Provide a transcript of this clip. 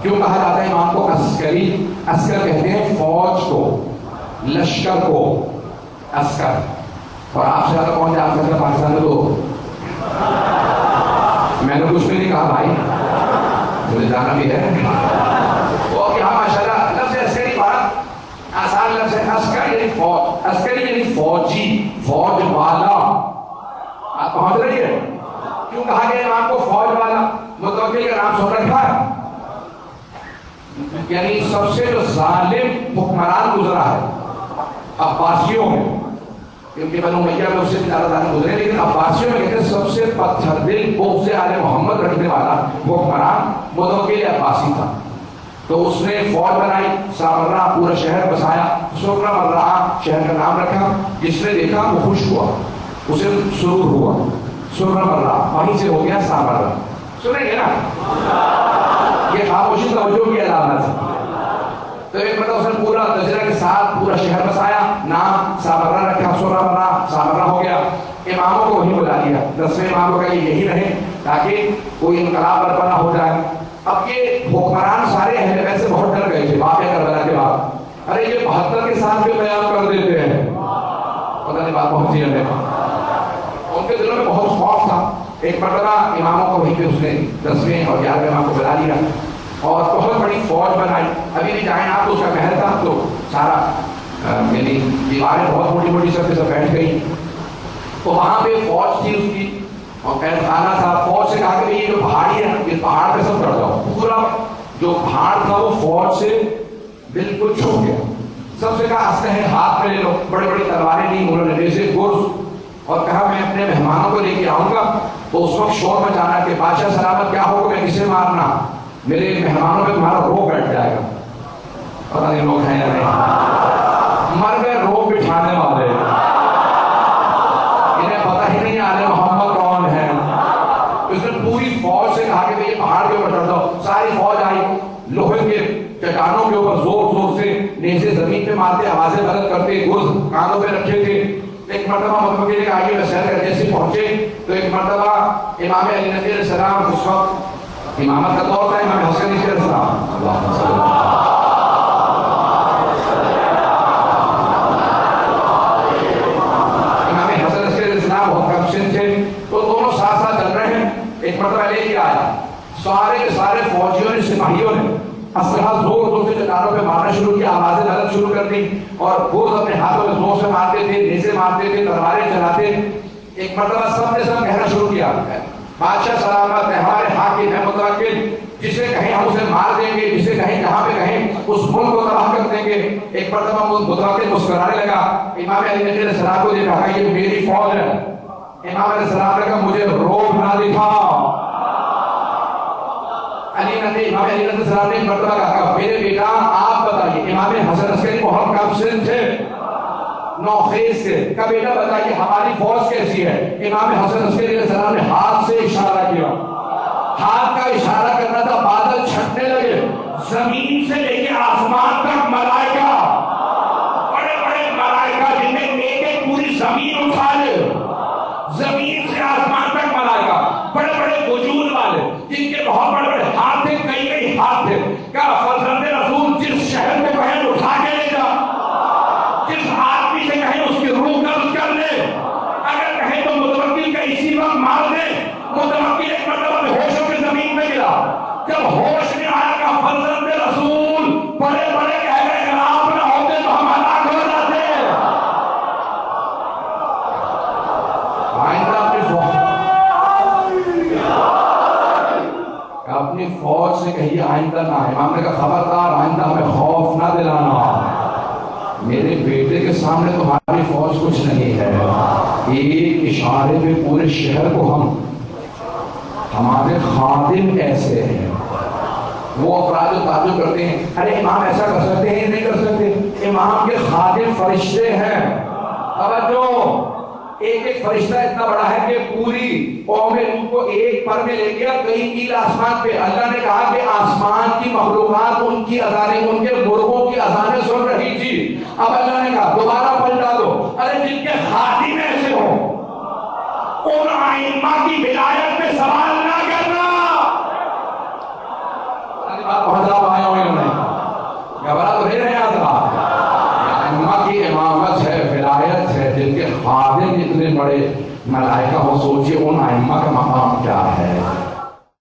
کیوں کہا جاتا ہے امام کو عسکری؟ عسکر کہتے ہیں فوج کو، لشکر کو عسکر. اور آپ سے زیادہ کون جانتا ہے پاکستان میں؟ تو میں نے کچھ بھی نہیں کہا بھائی، مجھے جانا بھی ہے. وہ کہ ہاں ماشاء اللہ لفظ عسکری بڑا آسان لفظ ہے. عسکر یعنی فوج، عسکری یعنی فوجی، فوج والا. آپ پہنچ رہی ہے؟ کیوں کہا گیا امام کو فوج والا؟ متوکل کا نام سن رکھا ہے، یعنی سب سے جو ظالم حکمران گزرا ہے عباسیوں میں، کیونکہ بنو امیہ میں اس سے بھی زیادہ ظالم گزرے، لیکن عباسیوں میں کہتے ہیں سب سے پتھر دل بغض آل محمد رکھنے والا حکمران متوکل عباسی تھا. تو اس نے فوج بنائی، سامرہ پورا شہر بسایا، سرہ مرہ شہر کا نام رکھا. جس نے دیکھا وہ خوش ہوا، اسے سرور ہوا. سرہ مرہ وہیں سے ہو گیا سامرہ. سنیں گے نا؟ یہ خاموشی توجہ کی علامت ہے. تو ایک مرتبہ اس نے پورا تجربہ کے ساتھ پورا شہر بسایا، نام سامرہ رکھا، سرہ مرہ سامرہ ہو گیا. اماموں کو وہیں بلا دیا، 10ویں امام کو کہا کہ یہی رہے تاکہ کوئی انقلاب برپا نہ ہو جائے. اب یہ حکمران سارے اہل بیت سے بہت ڈر گئے تھے واقعہ کربلا کے بعد. ارے یہ 72 کے ساتھ بھی بیان کر دیتے ہیں، پتہ نہیں بات پہنچی ہے. ان کے دلوں میں بہت خوف تھا. ایک مرتبہ اماموں کو وہیں پہ اس نے 10ویں اور 11ویں امام کو بلا لیا اور بہت بڑی فوج بنائی. ابھی بھی جائیں آپ تو اس کا محل تھا، تو سارا یعنی دیواریں بہت موٹی موٹی سب کے سب بیٹھ گئی. تو وہاں پہ فوج تھی اس کی اور قید خانہ تھا. فوج سے کہا کہ یہ جو پہاڑی ہے یہ پہاڑ پہ سب چڑھ جاؤ. پورا جو پہاڑ تھا وہ فوج سے بالکل چھپ گیا. سب سے کہا اسلحے ہاتھ میں لے لو. بڑی بڑی تلواریں لی انہوں نے، جیسے گرز، اور کہا میں اپنے مہمانوں کو لے کے آؤں گا. تو اس وقت شور مچانا کہ بادشاہ سلامت کیا حکم ہے، کسے مارنا؟ میرے مہمانوں پہ تمہارا روب بیٹھ جائے گا. پتہ نہیں لوگ ہیں یا نہیں، مر گئے روب بٹھانے والے. انہیں پتہ ہی نہیں آل محمد کون ہے. اس نے پوری فوج سے کہا کہ یہ پہاڑ کے اوپر چڑھ جاؤ. ساری فوج آئی، لوہے کے چٹانوں کے اوپر زور زور سے نیزے زمین پہ مارتے، آوازیں بلند کرتے، گرز کانوں پہ رکھے تھے. ایک مرتبہ متوکل نے آگے میں سیر کر جیسے پہنچے تو ایک مرتبہ امام علی نبی علیہ السلام، اس وقت امامت کا دور تھا، امام حسن علیہ السلام، امام حسن علیہ السلام بہت کم سن تھے. تو دونوں ساتھ ساتھ چل رہے ہیں. ایک مرتبہ لے کے آیا، سارے کے سارے فوجیوں نے، سپاہیوں نے اسلحہ زور زور سے چٹانوں پہ مارنا شروع کیا، آوازیں بلند شروع کر دی اور گرز اپنے ہاتھوں میں زور سے مارتے تھے، نیزے مارتے تھے، تلواریں چلاتے. ایک مرتبہ سب نے سب کہنا شروع کیا بادشاہ سلامت ہے، ہمارے حاکم ہے متوکل، جسے کہیں ہم اسے مار دیں گے، جسے کہیں جہاں پہ کہیں اس ملک کو تباہ کر دیں گے. ایک مرتبہ متوکل مسکرانے لگا. امام علی علیہ السلام کو یہ کہا یہ میری فوج ہے. امام علیہ السلام نے کہا مجھے روب نہ دکھا. امام علی علیہ السلام نے ایک مرتبہ کہا میرے بیٹا آپ بتائیے. امام حسن عسکری بہت کم سن تھے، نوخیز سے. کہا بیٹا بتائیے ہماری فوج کیسی ہے؟ امام حسن عسکری علیہ السلام نے ہاتھ سے اشارہ کیا. ہاتھ کا اشارہ کرنا تھا، بادل چھٹنے لگے، زمین سے لے کے آسمان تک ملائکہ، بڑے بڑے ملائکہ جن میں ایک ایک پوری زمین اٹھا لے. زمین سے آسمان تک ملائکہ، بڑے بڑے وجود والے جن کے بہت بڑے بڑے ہاتھ تھے، کئی کئی ہاتھ تھے. کیا فرزند رسول جس شہر میں کہیں اٹھا کے لے جا، جس آدمی سے کہیں اس کی روح قبض کر لے، اگر کہیں تو متوکل کا اسی وقت مار دے. متوکل ایک مرتبہ ہوش ہو کے زمین میں گرا. جب ہوش میں آیا کہ فرزند رسول بڑے بڑے کہہ گئے اگر آپ نہ ہوتے تو ہم ہلاک ہو جاتے. اپنی فوج سے کہیے آئندہ نہ. امام نے کہا خبردار آئندہ ہمیں خوف نہ دلانا. میرے بیٹے کے سامنے تمہاری فوج کچھ نہیں ہے. ایک اشارے پہ پورے شہر کو ہمارے خادم ایسے ہیں. وہ افراد جو تعجب کرتے ہیں ارے امام ایسا کر سکتے ہیں، نہیں کر سکتے. امام کے خادم فرشتے ہیں. توجہ، ایک ایک فرشتہ اتنا بڑا ہے کہ پوری قوم لوط کو ایک پر میں لے گیا کئی میل آسمان پہ. اللہ نے کہا کہ آسمان کی مخلوقات ان کی اذانیں، ان کے مرغوں کی اذانیں سن رہی تھی. اب اللہ نے کہا دوبارہ پلٹا دو. ارے جن کے خادم ایسے ہوں ان ائمہ کی ولایت پہ سوال نہ کرنا. حضرات آئے ہوئے انہوں نے گھبرا تو نہیں رہے حضرات. ائمہ کی امامت ہے، ولایت ہے، جن کے خادم اتنے بڑے ملائکہ ہو. سوچئے ان ائمہ کا مقام کیا ہے.